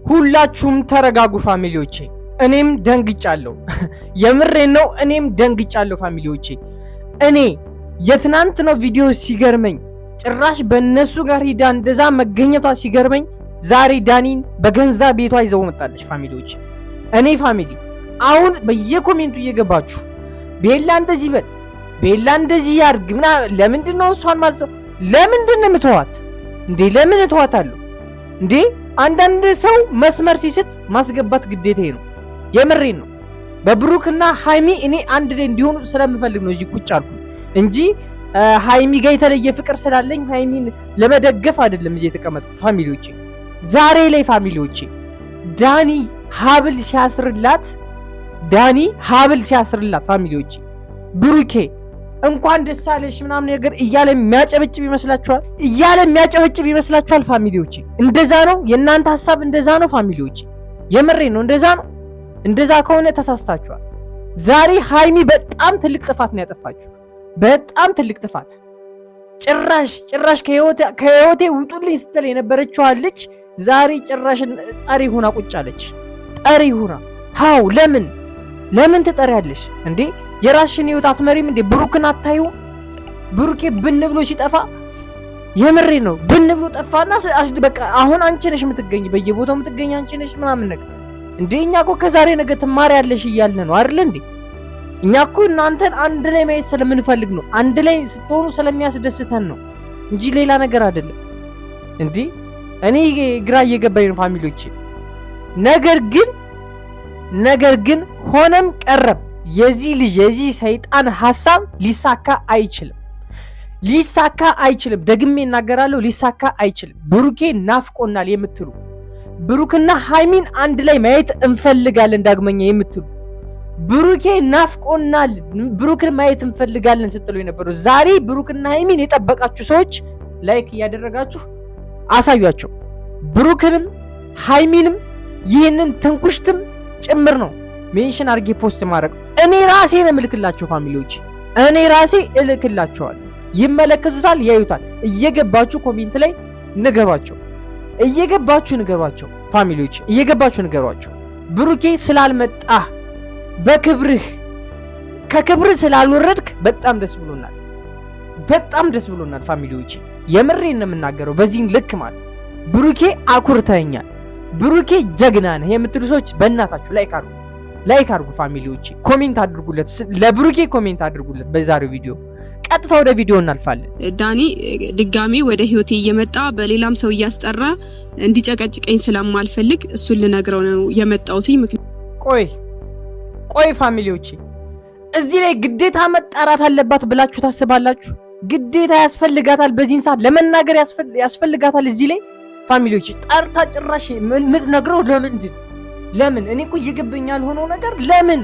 ሁላችሁም ተረጋጉ ፋሚሊዎቼ። እኔም ደንግጫለሁ። የምሬን ነው። እኔም ደንግጫለሁ ፋሚሊዎቼ። እኔ የትናንት ነው ቪዲዮ ሲገርመኝ ጭራሽ በእነሱ ጋር ሂዳ እንደዛ መገኘቷ ሲገርመኝ ዛሬ ዳኒን በገንዛ ቤቷ ይዘው መጣለች ፋሚሊዎቼ። እኔ ፋሚሊ አሁን በየኮሜንቱ እየገባችሁ ቤላ እንደዚህ በል፣ ቤላ እንደዚህ ያርግ ለምንድን ነው እሷን ማዘው? ለምንድን ነው የምትዋት እንዴ? ለምን እተዋታለሁ እንዴ? አንዳንድ ሰው መስመር ሲስት ማስገባት ግዴታዬ ነው። የምሬን ነው። በብሩክና ሃይሚ እኔ አንድ ላይ እንዲሆኑ ስለምፈልግ ነው እዚህ ቁጭ አልኩ እንጂ ሃይሚ ጋር የተለየ ፍቅር ስላለኝ ሃይሚን ለመደገፍ አይደለም እዚህ የተቀመጥኩት ፋሚሊዎቼ። ዛሬ ላይ ፋሚሊዎቼ ዳኒ ሀብል ሲያስርላት ፋሚሊዎቼ ብሩኬ እንኳን ደስ አለሽ ምናምን ነገር እያለ የሚያጨበጭብ ይመስላችኋል ፋሚሊዎቼ? እንደዛ ነው የእናንተ ሐሳብ? እንደዛ ነው ፋሚሊዎቼ? የምሬን ነው። እንደዛ ነው። እንደዛ ከሆነ ተሳስታችኋል። ዛሬ ሃይሚ በጣም ትልቅ ጥፋት ነው ያጠፋችሁ። በጣም ትልቅ ጥፋት። ጭራሽ ከህይወቴ ውጡልኝ ስትል የነበረችው ልጅ ዛሬ ጭራሽ ጠሪ ሆና ቁጭ አለች። ጠሪ ሆና ሃው ለምን ትጠሪያለሽ እንዴ? የራስሽን ህይወት አትመሪም እንዴ? ብሩክን አታዩ? ብሩኬ ብን ብሎ ሲጠፋ የምሬ ነው ብን ብሎ ጠፋና በቃ አሁን አንቺ ነሽ የምትገኝ፣ በየቦታው የምትገኝ አንቺ ነሽ ምናምን ነገር እንዴ። እኛ እኮ ከዛሬ ነገ ትማሪያለሽ እያልን ነው አይደል እንዴ? እኛ እኮ እናንተን አንድ ላይ ማየት ስለምንፈልግ ነው። አንድ ላይ ስትሆኑ ስለሚያስደስተን ነው እንጂ ሌላ ነገር አይደለም እንዴ። እኔ ግራ እየገባኝ ነው ፋሚሊዎቼ። ነገር ግን ሆነም ቀረም የዚህ ሰይጣን ሐሳብ ሊሳካ አይችልም። ደግሜ እናገራለሁ፣ ሊሳካ አይችልም። ብሩኬ ናፍቆናል የምትሉ ብሩክና ሃይሚን አንድ ላይ ማየት እንፈልጋለን ዳግመኛ የምትሉ ብሩኬ ናፍቆናል፣ ብሩክን ማየት እንፈልጋለን ስትሉ የነበሩ ዛሬ ብሩክና ሃይሚን የጠበቃችሁ ሰዎች ላይክ እያደረጋችሁ አሳዩአቸው። ብሩክንም ሃይሚንም ይህንን ትንኩሽትም ጭምር ነው ሜንሽን አድርጌ ፖስት ማድረግ። እኔ ራሴ ነው እልክላቸው ፋሚሊዎች፣ እኔ ራሴ እልክላቸዋለሁ። ይመለከቱታል፣ ያዩታል። እየገባችሁ ኮሜንት ላይ ንገሯቸው፣ ፋሚሊዎች እየገባችሁ ንገሯቸው። ብሩኬ ስላልመጣ ከክብርህ ስላልወረድክ በጣም ደስ ብሎናል ፋሚሊዎች። የምሬን ነው የምናገረው። በዚህን ልክ ማለት ብሩኬ አኩርተኛል፣ ብሩኬ ጀግና ነህ የምትሉ ሰዎች በእናታችሁ ላይክ አድርጉ ፋሚሊዎች፣ ኮሜንት አድርጉለት፣ ለብሩኬ ኮሜንት አድርጉለት። በዛሬው ቪዲዮ ቀጥታ ወደ ቪዲዮ እናልፋለን። ዳኒ ድጋሚ ወደ ህይወቴ እየመጣ በሌላም ሰው እያስጠራ እንዲጨቀጭቀኝ ስለማልፈልግ እሱን ልነግረው ነው የመጣሁት። ቆይ ፋሚሊዎች፣ እዚህ ላይ ግዴታ መጣራት አለባት ብላችሁ ታስባላችሁ? ግዴታ ያስፈልጋታል? በዚህን ሰዓት ለመናገር ያስፈልጋታል? እዚህ ላይ ፋሚሊዎች ጠርታ ጭራሽ የምትነግረው ለምን? እኔ እኮ እየገባኝ ያልሆነው ነገር ለምን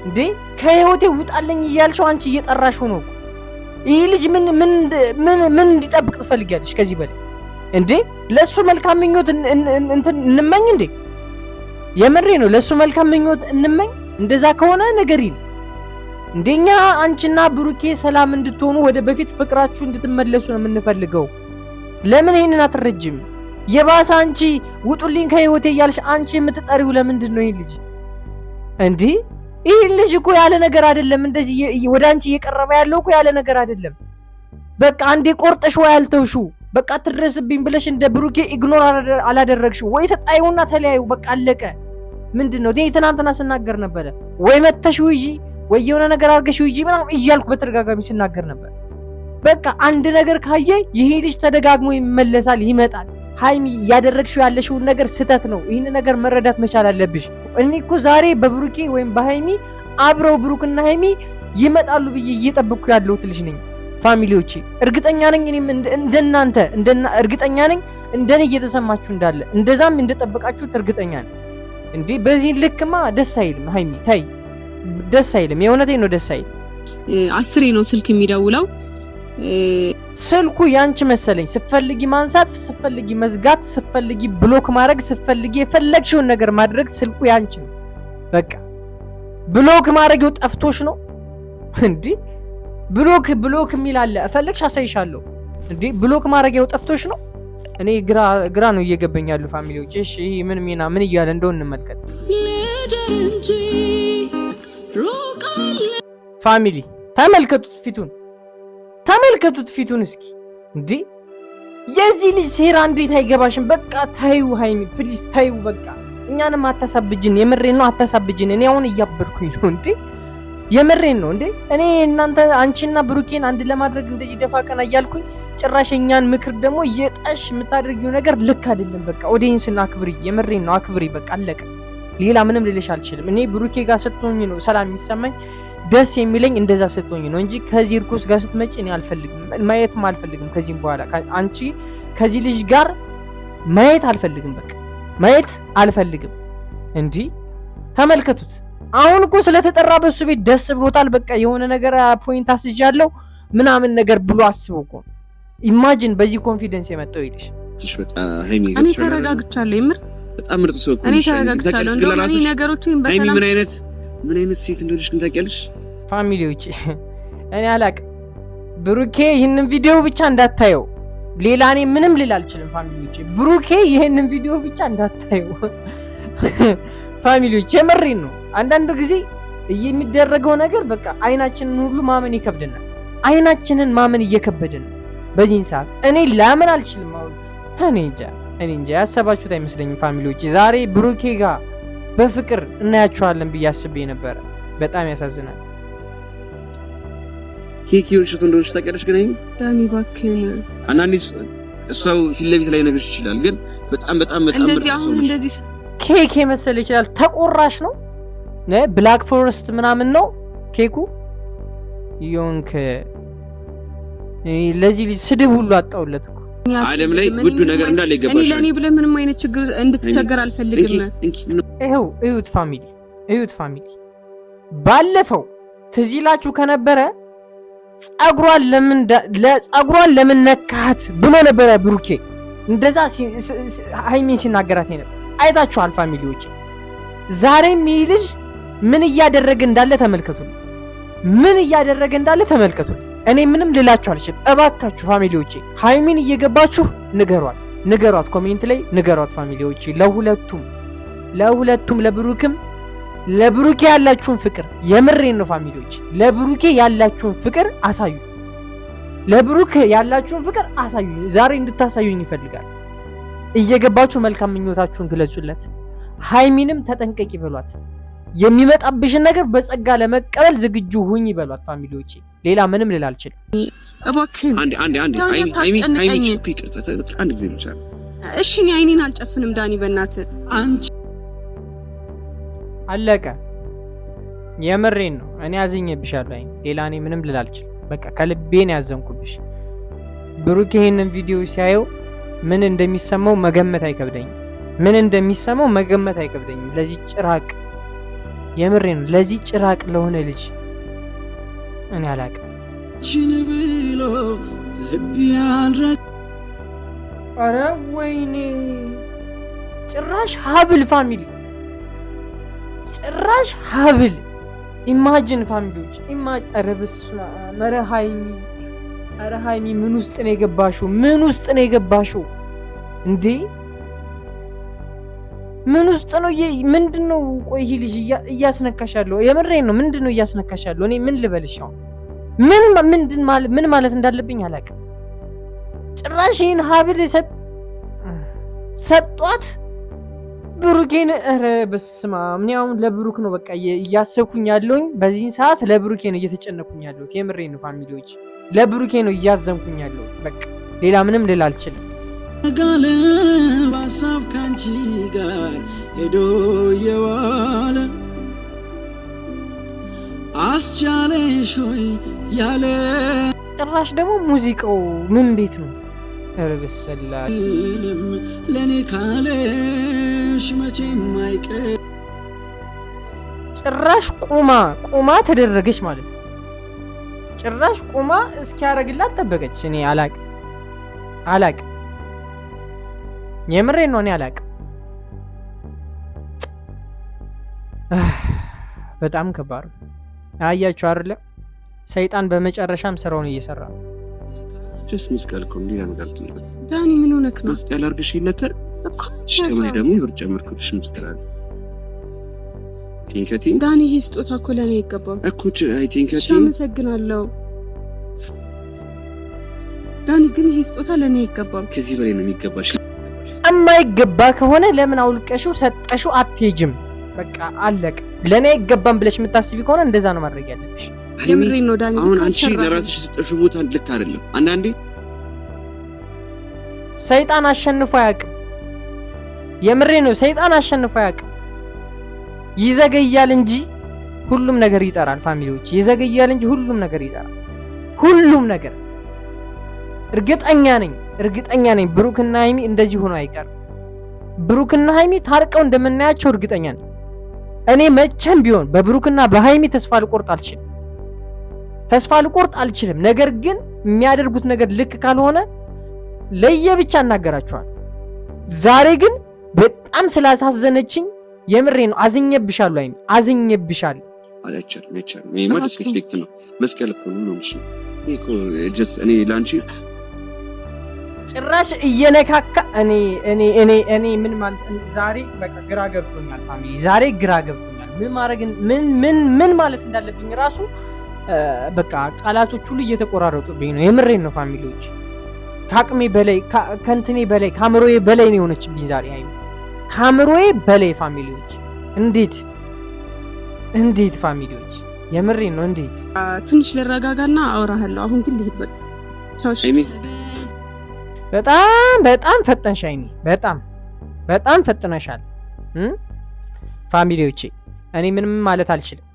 እንዴ? ከህይወቴ ውጣለኝ እያልሽው አንቺ እየጠራሽው ነው። ይህ ልጅ ምን እንዲጠብቅ ትፈልጊያለሽ ከዚህ በላይ እንዴ? ለሱ መልካም ምኞት እንመኝ እንዴ? የምሬ ነው። ለሱ መልካም ምኞት እንመኝ። እንደዛ ከሆነ ነገሪን እንደኛ አንቺና ብሩኬ ሰላም እንድትሆኑ ወደ በፊት ፍቅራችሁ እንድትመለሱ ነው የምንፈልገው። ለምን ይሄንን አትረጅም? የባሰ አንቺ ውጡልኝ ከህይወቴ እያልሽ አንቺ የምትጠሪው ለምንድን ነው? ይሄ ልጅ እንዴ ይሄ ልጅ እኮ ያለ ነገር አይደለም። እንደዚህ ወደ አንቺ እየቀረበ ያለው እኮ ያለ ነገር አይደለም። በቃ አንዴ ቆርጠሽ ወይ አልተውሽው፣ በቃ ትድረስብኝ ብለሽ እንደ ብሩኬ ኢግኖር አላደረግሽው ወይ ተጣዩና ተለያዩ። በቃ አለቀ። ምንድነው? ትናንትና ስናገር ነበር ወይ መተሽው ይጂ ወይ የሆነ ነገር አድርገሽው ይጂ ምናምን እያልኩ በተደጋጋሚ ስናገር ነበር። በቃ አንድ ነገር ካየ ይሄ ልጅ ተደጋግሞ ይመጣል። ሃይሚ ያደረግሽው ያለሽውን ነገር ስተት ነው። ይህን ነገር መረዳት መቻል አለብሽ። እኔ እኮ ዛሬ በብሩኬ ወይም በሃይሚ አብረው ብሩክና ሃይሚ ይመጣሉ ብዬ እየጠበቅኩ ያለሁት ልጅ ነኝ ፋሚሊዎቼ። እርግጠኛ ነኝ እኔም እርግጠኛ ነኝ እንደኔ እየተሰማችሁ እንዳለ እንደዛም እንደጠበቃችሁት እርግጠኛ ነኝ። እንዴ በዚህ ልክማ ደስ አይልም። ሃይሚ ታይ ደስ አይልም። የእውነቴን ነው ደስ አይልም። 10 ነው ስልክ የሚደውለው። ስልኩ ያንቺ መሰለኝ። ስትፈልጊ ማንሳት፣ ስትፈልጊ መዝጋት፣ ስትፈልጊ ብሎክ ማድረግ፣ ስትፈልጊ የፈለግሽውን ነገር ማድረግ ስልኩ ያንቺ ነው። በቃ ብሎክ ማድረግ ጠፍቶሽ ነው እንዴ? ብሎክ የሚል አለ። እፈልግሽ አሳይሻለሁ እንዴ? ብሎክ ማድረግ ጠፍቶሽ ነው እኔ ግራ ነው እየገበኝ ያሉ ፋሚሊዎች። እሺ ምን እያለ እንደሆነ እንመልከት። ፋሚሊ ተመልከቱት ፊቱን እስኪ እንዴ! የዚህ ልጅ ሴራ እንዴት አይገባሽም? በቃ ታዩ ሃይሚ ፕሊዝ ታዩ። በቃ እኛንም አታሳብጅን። የምሬን ነው አታሳብጅን። እኔ አሁን እያበድኩኝ ነው እንዴ! የምሬን ነው እንዴ! እኔ እናንተ አንቺና ብሩኬን አንድ ለማድረግ እንደዚህ ደፋ ቀና እያልኩኝ ጭራሽ እኛን ምክር ደግሞ እየጣሽ የምታደርጊው ነገር ልክ አይደለም። በቃ ኦዲየንስና አክብሪ። የምሬን ነው አክብሪ። በቃ አለቀ። ሌላ ምንም ልልሽ አልችልም። እኔ ብሩኬ ጋር ስትሆኝ ነው ሰላም የሚሰማኝ ደስ የሚለኝ እንደዛ ስትሆኝ ነው እንጂ ከዚህ እርኩስ ጋር ስትመጪ እኔ አልፈልግም፣ ማየትም አልፈልግም። ከዚህም በኋላ አንቺ ከዚህ ልጅ ጋር ማየት አልፈልግም። በቃ ማየት አልፈልግም። እንጂ ተመልከቱት። አሁን እኮ ስለተጠራ በሱ ቤት ደስ ብሎታል። በቃ የሆነ ነገር ፖይንት አስጃለሁ ምናምን ነገር ብሎ አስበው እኮ ኢማጂን በዚህ ኮንፊደንስ የመጣው ይልሽ። እኔ ተረጋግቻለሁ። የምር በጣም ምርጥ ሰው እኮ እኔ ተረጋግቻለሁ። እንደው እኔ ነገሮችን በሰላም ምን አይነት ሴት እንደሆነች ግን ታውቂያለሽ? ፋሚሊዎች እኔ አላቅም። ብሩኬ ይህንን ቪዲዮ ብቻ እንዳታየው፣ ሌላ እኔ ምንም ልል አልችልም። ፋሚሊዎች ብሩኬ ይህንን ቪዲዮ ብቻ እንዳታየው። ፋሚሊዎች የምሬን ነው። አንዳንድ ጊዜ የሚደረገው ነገር በቃ አይናችንን ሁሉ ማመን ይከብደናል። አይናችንን ማመን እየከበደን ነው በዚህን ሰዓት። እኔ ላምን አልችልም። አሁን እኔ እንጃ ያሰባችሁት አይመስለኝም ፋሚሊዎች። ዛሬ ብሩኬ ጋር በፍቅር እናያችኋለን ብዬ አስቤ ነበረ። በጣም ያሳዝናል። ኬኪዎች እንደሆነች ታውቂያለሽ? ግን ዳኒ እባክህን አንዳንዴ ሰው ፊት ለፊት ላይ ነገር ይችላል፣ ግን በጣም እንደዚህ ኬክ የመሰለ ይችላል። ተቆራሽ ነው ብላክ ፎረስት ምናምን ነው ኬኩ። ዮንክ ለዚህ ልጅ ስድብ ሁሉ አጣውለት እኮ። ዓለም ላይ ውዱ ነገር እንዳለ ይገባሻል። እኔ ለኔ ብለህ ምንም አይነት ችግር እንድትቸገር አልፈልግም። እዩት ፋሚሊ ባለፈው ትዝ ይላችሁ ከነበረ ጸጉሯን ለምን ነካት ብሎ ነበረ ብሩኬ። እንደዛ ሃይሚን ሲናገራት ነበር። አይታችኋል ፋሚሊዎች። ዛሬም ይህ ልጅ ምን እያደረገ እንዳለ ተመልከቱ። እኔ ምንም ልላችሁ አልችልም። እባካችሁ ፋሚሊዎች ሃይሚን እየገባችሁ ንገሯት፣ ኮሜንት ላይ ንገሯት ፋሚሊዎች። ለሁለቱም ለብሩኬ ያላችሁን ፍቅር የምሬን ነው ፋሚሊዎች። ለብሩኬ ያላችሁን ፍቅር አሳዩ። ዛሬ እንድታሳዩኝ ይፈልጋል። እየገባችሁ መልካም ምኞታችሁን ግለጹለት። ሃይሚንም ተጠንቀቂ በሏት። የሚመጣብሽን ነገር በጸጋ ለመቀበል ዝግጁ ሁኝ በሏት ፋሚሊዎች። ሌላ ምንም ልል አልችልም። እባክህን አንዴ ሃይሚ ይቅርታ፣ አንድ ጊዜ ብቻ እሺ። እኔ አይኔን አልጨፍንም ዳኒ፣ በእናትህ አንቺ አለቀ። የምሬን ነው። እኔ አዝኜብሻለሁ አይኔ። ሌላ እኔ ምንም ልል አልችልም። በቃ ከልቤ ነው ያዘንኩብሽ። ብሩክ ይሄንን ቪዲዮ ሲያየው ምን እንደሚሰማው መገመት አይከብደኝም። ለዚህ ጭራቅ የምሬን ነው። ለዚህ ጭራቅ ለሆነ ልጅ እኔ አላቅም። ኧረ ወይኔ ጭራሽ ሀብል ፋሚሊ፣ ጭራሽ ሀብል። ኢማጂን ፋሚሊዎች ኧረ በስመ አብ። ኧረ ሃይሚ ምን ውስጥ ነው የገባሽው እንዴ? ምን ውስጥ ነው? ምንድነው? ቆይ ይሄ ልጅ እያስነካሻለሁ። የምሬን ነው። ምንድነው እያስነካሻለሁ? እኔ ምን ልበልሽ? ምን ማለት እንዳለብኝ አላውቅም። ጭራሽ ይሄን ሀብል ሰጧት ብሩኬን። ኧረ በስመ አብ። እኔ አሁን ለብሩክ ነው በቃ እያሰብኩኝ ያለሁኝ በዚህን ሰዓት። ለብሩኬ ነው እየተጨነኩኝ ያለሁት። የምሬን ነው ፋሚሊዎች፣ ለብሩኬ ነው እያዘንኩኝ ያለሁት። በቃ ሌላ ምንም ልል አልችልም። ጋለ ባሳብ ካንቺ ጋር ሄዶ የዋለ አስቻለሽ ሆይ ያለ ጭራሽ ደግሞ ሙዚቃው ምን ቤት ነው? ኧረ በሰላ ለኔ ካለሽ መቼም አይቀር። ጭራሽ ቁማ ተደረገች ማለት ነው። ጭራሽ ቁማ እስኪያደርግላት ጠበቀች። እኔ አላቅም የምሬን ነው። እኔ አላቅም። በጣም ከባድ አያችሁ አይደለ? ሰይጣን በመጨረሻም ስራውን እየሰራ ነው። ጀስት መስቀል እኮ ሌላ ነገር ነው። ዳኒ ምን ሆነክ ነው? መስቀል አድርገሽለት እኮ ሸመኔ ደግሞ ብር ጨመርኩልሽ መስቀል አለ ቲንከቲ ዳኒ ይሄ ስጦታ እኮ ለኔ ይገባል እኮ አይ ቲንከቲ አመሰግናለሁ ዳኒ ግን ይሄ ስጦታ ለኔ ይገባል። ከዚህ በላይ ነው የሚገባሽ። የማይገባ ከሆነ ለምን አውልቀሽው ሰጠሽው? አትሄጂም። በቃ አለቀ። ለኔ አይገባም ብለሽ የምታስቢ ከሆነ እንደዛ ነው ማድረግ ያለብሽ። የምሬን ነው ዳኒ። አሁን አንቺ ለራስሽ ሰጠሽው ቦታ ልክ አይደለም። አንዳንዴ ሰይጣን አሸንፎ አያውቅም። የምሬን ነው። ሰይጣን አሸንፎ አያውቅም። ይዘገያል እንጂ ሁሉም ነገር ይጠራል። ፋሚሊዎች ይዘገያል እንጂ ሁሉም ነገር ይጠራል። ሁሉም ነገር እርግጠኛ ነኝ ብሩክና ሃይሚ እንደዚህ ሆኖ አይቀርም። ብሩክና ሃይሚ ታርቀው እንደምናያቸው እርግጠኛ ነኝ። እኔ መቼም ቢሆን በብሩክና በሃይሚ ተስፋ ልቆርጥ አልችልም። ነገር ግን የሚያደርጉት ነገር ልክ ካልሆነ ለየብቻ እናገራቸዋል። ዛሬ ግን በጣም ስላሳዘነችኝ የምሬ ነው አዝኜብሻለሁ ሃይሚ፣ አዝኜብሻለሁ። አላቻልም ማለት ሪስፔክት ነው። መስቀል እኮ ነው እሺ። እኮ ጀስት እኔ ላንቺ ጭራሽ እየነካካ እኔ ምን ማለት ዛሬ በቃ ግራ ገብቶኛል ፋሚሊ፣ ዛሬ ግራ ገብቶኛል። ምን ማለት እንዳለብኝ ራሱ በቃ ቃላቶች ሁሉ እየተቆራረጡብኝ ነው። የምሬን ነው ፋሚሊዎች፣ ከአቅሜ በላይ ከእንትኔ በላይ ከአእምሮዬ በላይ ነው የሆነችብኝ ዛሬ ሃይሚ፣ ከአእምሮዬ በላይ ፋሚሊዎች። እንዴት ፋሚሊዎች፣ የምሬን ነው። እንዴት ትንሽ ልረጋጋና አወራሃለሁ። አሁን ግን ልሂድ በቃ ቻውሽ። በጣም ፈጠንሽ ሃይሚ፣ በጣም ፈጥነሻል። ፋሚሊዎቼ እኔ ምንም ማለት አልችልም።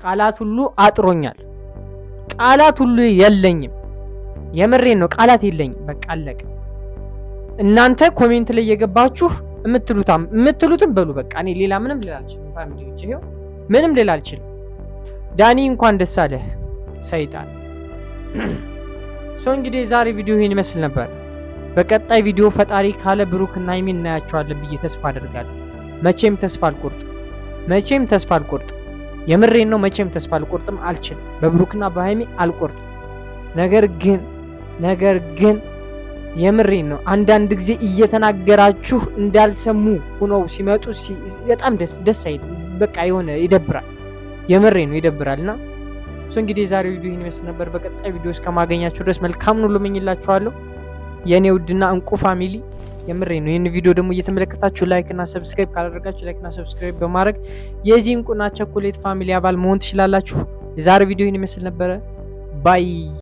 ቃላት ሁሉ አጥሮኛል። ቃላት ሁሉ የለኝም። የምሬን ነው፣ ቃላት የለኝም። በቃ አለቀ። እናንተ ኮሜንት ላይ የገባችሁ የምትሉትን በሉ። በቃ እኔ ሌላ ምንም ልል አልችልም ፋሚሊዎቼ። ይሄው ምንም ልል አልችልም። ዳኒ እንኳን ደስ አለህ ሰይጣን። እንግዲህ የዛሬ ቪዲዮ ይሄን ይመስል ነበር። በቀጣይ ቪዲዮ ፈጣሪ ካለ ብሩክና ሃይሚ እናያቸዋለን ብዬ ተስፋ አደርጋለሁ። መቼም ተስፋ አልቆርጥም። የምሬን ነው። መቼም ተስፋ አልቆርጥም፣ አልችልም። በብሩክና በሃይሚ አልቆርጥም። ነገር ግን የምሬን ነው። አንዳንድ ጊዜ እየተናገራችሁ እንዳልሰሙ ሆነው ሲመጡ በጣም ደስ አይልም። በቃ የሆነ ይደብራል። የምሬን ነው፣ ይደብራልና እንግዲህ የዛሬው ቪዲዮ ይሄን ይመስል ነበር። በቀጣይ ቪዲዮ እስከማገኛችሁ ድረስ መልካም ሁሉ እመኝላችኋለሁ የኔ ውድና እንቁ ፋሚሊ። የምሬን ነው። ይህን ቪዲዮ ደግሞ እየተመለከታችሁ ላይክ እና ሰብስክራይብ ካላደረጋችሁ ላይክ እና ሰብስክራይብ በማድረግ የዚህ እንቁና ቸኮሌት ፋሚሊ አባል መሆን ትችላላችሁ። የዛሬው ቪዲዮ ይሄን ይመስል ነበር። ባይ